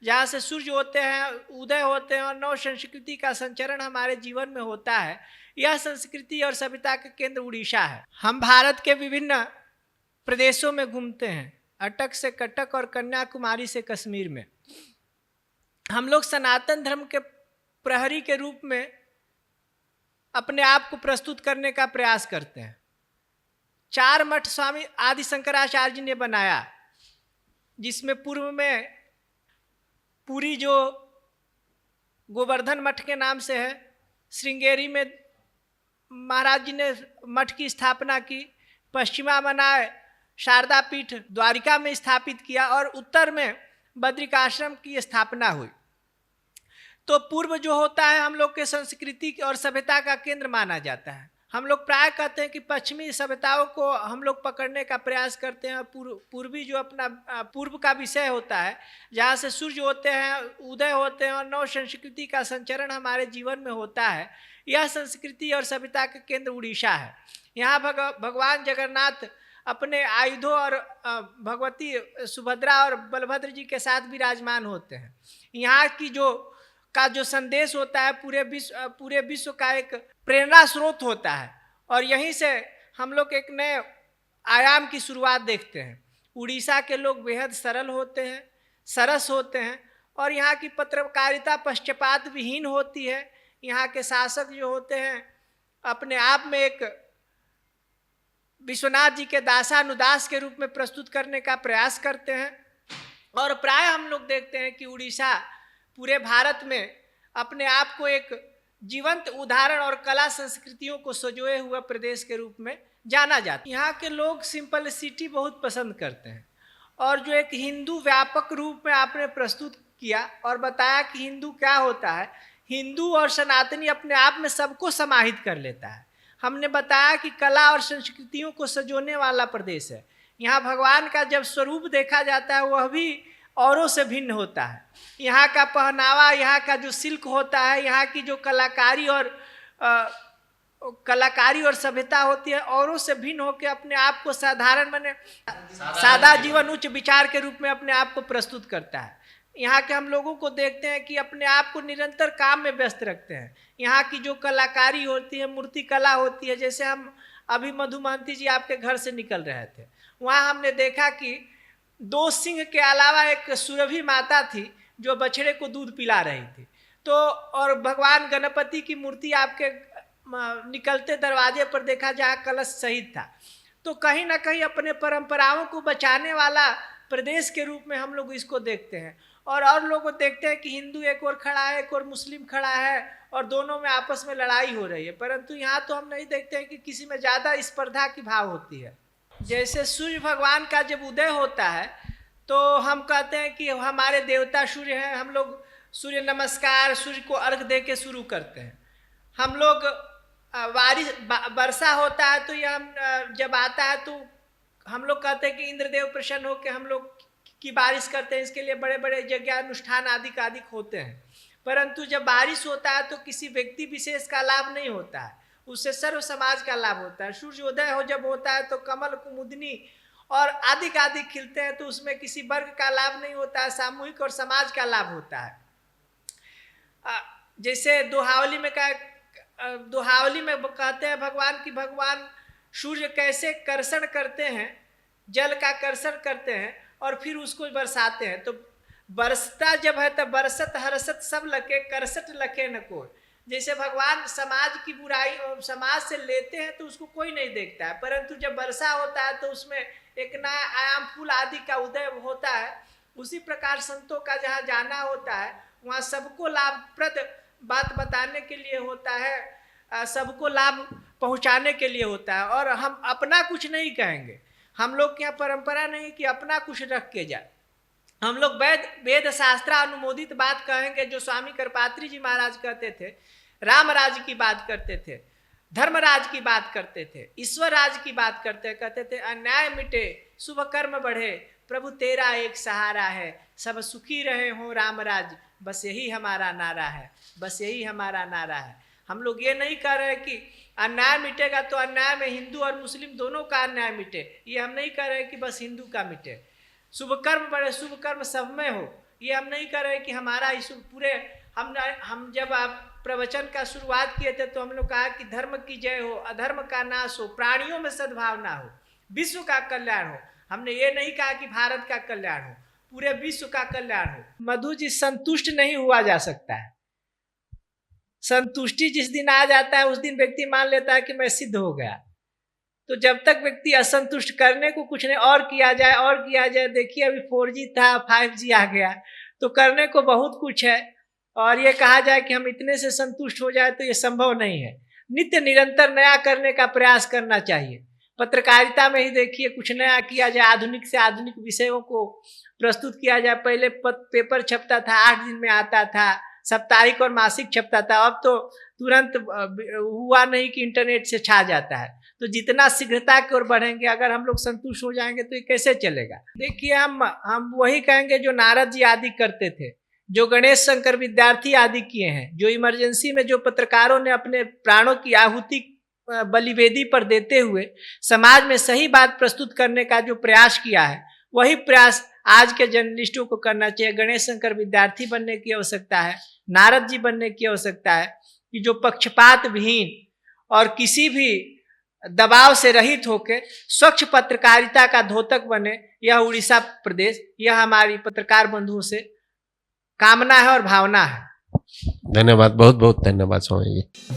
जहाँ से सूर्य होते हैं, उदय होते हैं और नव संस्कृति का संचरण हमारे जीवन में होता है। यह संस्कृति और सभ्यता का केंद्र उड़ीसा है। हम भारत के विभिन्न प्रदेशों में घूमते हैं, अटक से कटक और कन्याकुमारी से कश्मीर में। हम लोग सनातन धर्म के प्रहरी के रूप में अपने आप को प्रस्तुत करने का प्रयास करते हैं। 4 मठ स्वामी आदि शंकराचार्य जी ने बनाया, जिसमें पूर्व में पुरी जो गोवर्धन मठ के नाम से है, श्रृंगेरी में महाराज जी ने मठ की स्थापना की, पश्चिमा बनाए शारदा पीठ द्वारिका में स्थापित किया और उत्तर में बद्रिकाश्रम की स्थापना हुई। तो पूर्व जो होता है हम लोग के संस्कृति और सभ्यता का केंद्र माना जाता है। हम लोग प्राय कहते हैं कि पश्चिमी सभ्यताओं को हम लोग पकड़ने का प्रयास करते हैं। पूर्वी जो अपना पूर्व का विषय होता है, जहाँ से सूर्य होते हैं, उदय होते हैं और नव संस्कृति का संचरण हमारे जीवन में होता है। यह संस्कृति और सभ्यता का केंद्र उड़ीसा है। यहाँ भगवान जगन्नाथ अपने आयुधों और भगवती सुभद्रा और बलभद्र जी के साथ विराजमान होते हैं। यहाँ की जो संदेश होता है पूरे विश्व का एक प्रेरणा स्रोत होता है और यहीं से हम लोग एक नए आयाम की शुरुआत देखते हैं। उड़ीसा के लोग बेहद सरल होते हैं, सरस होते हैं और यहाँ की पत्रकारिता पक्षपात विहीन होती है। यहाँ के शासक जो होते हैं अपने आप में एक विश्वनाथ जी के दासानुदास के रूप में प्रस्तुत करने का प्रयास करते हैं और प्राय हम लोग देखते हैं कि उड़ीसा पूरे भारत में अपने आप को एक जीवंत उदाहरण और कला संस्कृतियों को सजोए हुए प्रदेश के रूप में जाना जाता है। यहाँ के लोग सिंपलिसिटी बहुत पसंद करते हैं और जो एक हिंदू व्यापक रूप में आपने प्रस्तुत किया और बताया कि हिंदू क्या होता है, हिंदू और सनातनी अपने आप में सबको समाहित कर लेता है। हमने बताया कि कला और संस्कृतियों को सजोने वाला प्रदेश है। यहाँ भगवान का जब स्वरूप देखा जाता है वह भी औरों से भिन्न होता है। यहाँ का पहनावा, यहाँ का जो सिल्क होता है, यहाँ की जो कलाकारी और सभ्यता होती है औरों से भिन्न होकर अपने आप को साधारण माने सादा जीवन उच्च विचार के रूप में अपने आप को प्रस्तुत करता है। यहाँ के हम लोगों को देखते हैं कि अपने आप को निरंतर काम में व्यस्त रखते हैं। यहाँ की जो कलाकारी होती है, मूर्ति कला होती है, जैसे हम अभी मधुमंती जी आपके घर से निकल रहे थे, वहाँ हमने देखा कि 2 सिंह के अलावा एक सुरभि माता थी जो बछड़े को दूध पिला रही थी। तो और भगवान गणपति की मूर्ति आपके निकलते दरवाजे पर देखा जहाँ कलश सहित था। तो कहीं ना कहीं अपने परंपराओं को बचाने वाला प्रदेश के रूप में हम लोग इसको देखते हैं और लोग को देखते हैं कि हिंदू एक और खड़ा है, एक और मुस्लिम खड़ा है और दोनों में आपस में लड़ाई हो रही है। परंतु यहाँ तो हम नहीं देखते हैं कि किसी में ज़्यादा स्पर्धा की भाव होती है। जैसे सूर्य भगवान का जब उदय होता है तो हम कहते हैं कि हमारे देवता सूर्य हैं, हम लोग सूर्य नमस्कार, सूर्य को अर्घ दे के शुरू करते हैं। हम लोग वर्षा होता है तो यह जब आता है तो हम लोग कहते हैं कि इंद्रदेव प्रसन्न होकर हम लोग की बारिश करते हैं। इसके लिए बड़े बड़े यज्ञ अनुष्ठान आदि होते हैं। परंतु जब बारिश होता है तो किसी व्यक्ति विशेष का लाभ नहीं होता है, उससे सर्व समाज का लाभ होता है। सूर्योदय जब होता है तो कमल कुमुदनी और आदि खिलते हैं, तो उसमें किसी वर्ग का लाभ नहीं होता है, सामूहिक और समाज का लाभ होता है। जैसे दोहावली में कहते हैं भगवान की भगवान सूर्य कैसे कर्षण करते हैं, जल का कर्षण करते हैं और फिर उसको बरसाते हैं। तो बरसता जब है तो बरसत हर्षत सब लखे, करसट लखे न कोई। जैसे भगवान समाज की बुराई समाज से लेते हैं तो उसको कोई नहीं देखता है, परंतु जब वर्षा होता है तो उसमें एक नया आयाम फूल आदि का उदय होता है। उसी प्रकार संतों का जहाँ जाना होता है वहाँ सबको लाभप्रद बात बताने के लिए होता है, सबको लाभ पहुँचाने के लिए होता है। और हम अपना कुछ नहीं कहेंगे, हम लोग के यहाँ परंपरा नहीं कि अपना कुछ रख के जाए। हम लोग वेद शास्त्र अनुमोदित बात कहेंगे, जो स्वामी करपात्री जी महाराज कहते थे। राम राज की बात करते थे, धर्मराज की बात करते थे, ईश्वर राज की बात कहते थे अन्याय मिटे शुभ कर्म बढ़े, प्रभु तेरा एक सहारा है, सब सुखी रहे हो राम राज, बस यही हमारा नारा है, बस यही हमारा नारा है। हम लोग ये नहीं कह रहे कि अन्याय मिटेगा तो अन्याय में हिंदू और मुस्लिम दोनों का अन्याय मिटे, ये हम नहीं कह रहे कि बस हिंदू का मिटे। शुभ कर्म बढ़े, शुभ कर्म सब में हो, ये हम नहीं कर रहे कि हमारा इस पूरे हम जब आप प्रवचन का शुरुआत किए थे तो हम लोग कहा कि धर्म की जय हो, अधर्म का नाश हो, प्राणियों में सद्भावना हो, विश्व का कल्याण हो। हमने ये नहीं कहा कि भारत का कल्याण हो, पूरे विश्व का कल्याण हो। मधु जी, संतुष्ट नहीं हुआ जा सकता है। संतुष्टि जिस दिन आ जाता है उस दिन व्यक्ति मान लेता है कि मैं सिद्ध हो गया। तो जब तक व्यक्ति असंतुष्ट, करने को कुछ नहीं, और किया जाए और किया जाए। देखिए अभी 4G था, 5G आ गया, तो करने को बहुत कुछ है, और ये कहा जाए कि हम इतने से संतुष्ट हो जाए तो ये संभव नहीं है। नित्य निरंतर नया करने का प्रयास करना चाहिए। पत्रकारिता में ही देखिए, कुछ नया किया जाए, आधुनिक से आधुनिक विषयों को प्रस्तुत किया जाए। पहले पेपर छपता था, 8 दिन में आता था, साप्ताहिक और मासिक छपता था। अब तो तुरंत हुआ नहीं कि इंटरनेट से छा जाता है। तो जितना शीघ्रता की ओर बढ़ेंगे, अगर हम लोग संतुष्ट हो जाएंगे तो ये कैसे चलेगा। देखिए हम वही कहेंगे जो नारद जी आदि करते थे, जो गणेश शंकर विद्यार्थी आदि किए हैं, जो इमरजेंसी में जो पत्रकारों ने अपने प्राणों की आहुति बलिवेदी पर देते हुए समाज में सही बात प्रस्तुत करने का जो प्रयास किया है, वही प्रयास आज के जर्नलिस्टों को करना चाहिए। गणेश शंकर विद्यार्थी बनने की आवश्यकता है, नारद जी बनने की आवश्यकता है, कि जो पक्षपात विहीन और किसी भी दबाव से रहित होकर स्वच्छ पत्रकारिता का द्योतक बने। यह उड़ीसा प्रदेश, यह हमारी पत्रकार बंधुओं से कामना है और भावना है। धन्यवाद, बहुत बहुत धन्यवाद स्वामी जी।